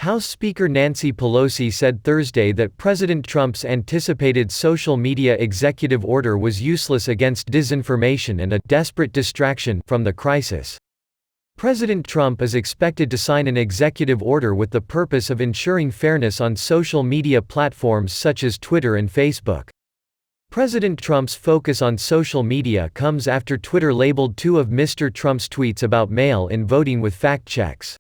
House Speaker Nancy Pelosi said Thursday that President Trump's anticipated social media executive order was useless against disinformation and a desperate distraction from the crisis. President Trump is expected to sign an executive order with the purpose of ensuring fairness on social media platforms such as Twitter and Facebook. President Trump's focus on social media comes after Twitter labeled two of Mr. Trump's tweets about mail-in voting with fact checks.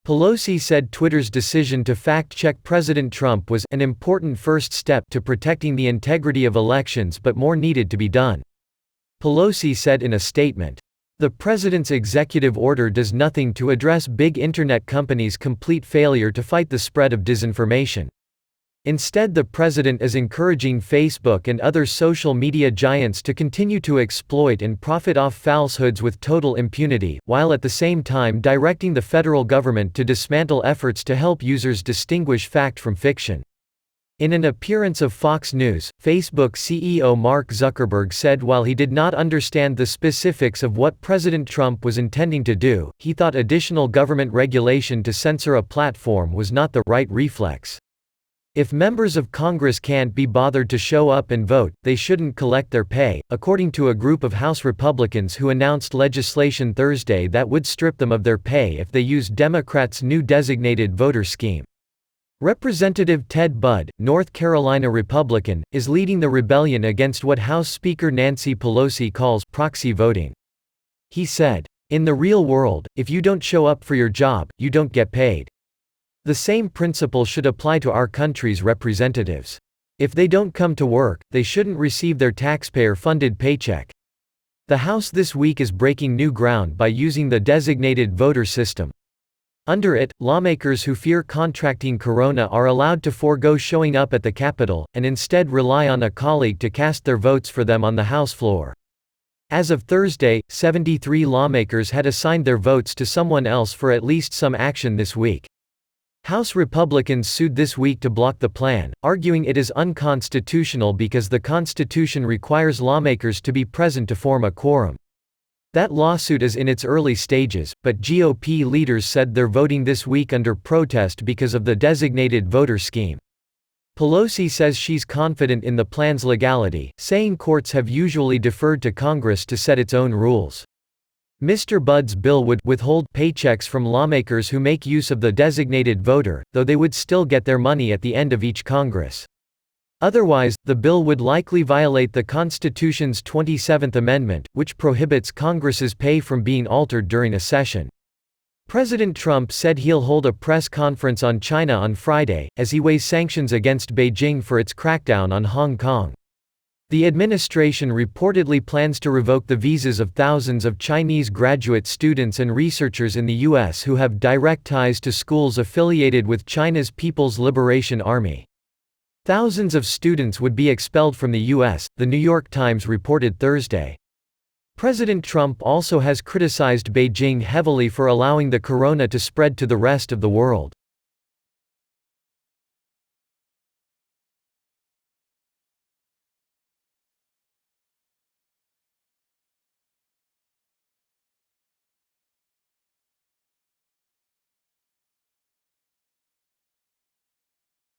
Pelosi said Twitter's decision to fact-check President Trump was an important first step to protecting the integrity of elections, but more needed to be done. Pelosi said in a statement, "The president's executive order does nothing to address big internet companies' complete failure to fight the spread of disinformation. Instead, the president is encouraging Facebook and other social media giants to continue to exploit and profit off falsehoods with total impunity, while at the same time directing the federal government to dismantle efforts to help users distinguish fact from fiction." In an appearance of Fox News, Facebook CEO Mark Zuckerberg said while he did not understand the specifics of what President Trump was intending to do, he thought additional government regulation to censor a platform was not the right reflex. If members of Congress can't be bothered to show up and vote, they shouldn't collect their pay, according to a group of House Republicans who announced legislation Thursday that would strip them of their pay if they used Democrats' new designated voter scheme. Representative Ted Budd, North Carolina Republican, is leading the rebellion against what House Speaker Nancy Pelosi calls proxy voting. He said, "In the real world, if you don't show up for your job, you don't get paid. The same principle should apply to our country's representatives. If they don't come to work, they shouldn't receive their taxpayer-funded paycheck." The House this week is breaking new ground by using the designated voter system. Under it, lawmakers who fear contracting corona are allowed to forego showing up at the Capitol, and instead rely on a colleague to cast their votes for them on the House floor. As of Thursday, 73 lawmakers had assigned their votes to someone else for at least some action this week. House Republicans sued this week to block the plan, arguing it is unconstitutional because the Constitution requires lawmakers to be present to form a quorum. That lawsuit is in its early stages, but GOP leaders said they're voting this week under protest because of the designated voter scheme. Pelosi says she's confident in the plan's legality, saying courts have usually deferred to Congress to set its own rules. Mr. Budd's bill would withhold paychecks from lawmakers who make use of the designated voter, though they would still get their money at the end of each Congress. Otherwise, the bill would likely violate the Constitution's 27th Amendment, which prohibits Congress's pay from being altered during a session. President Trump said he'll hold a press conference on China on Friday, as he weighs sanctions against Beijing for its crackdown on Hong Kong. The administration reportedly plans to revoke the visas of thousands of Chinese graduate students and researchers in the U.S. who have direct ties to schools affiliated with China's People's Liberation Army. Thousands of students would be expelled from the U.S., The New York Times reported Thursday. President Trump also has criticized Beijing heavily for allowing the corona to spread to the rest of the world.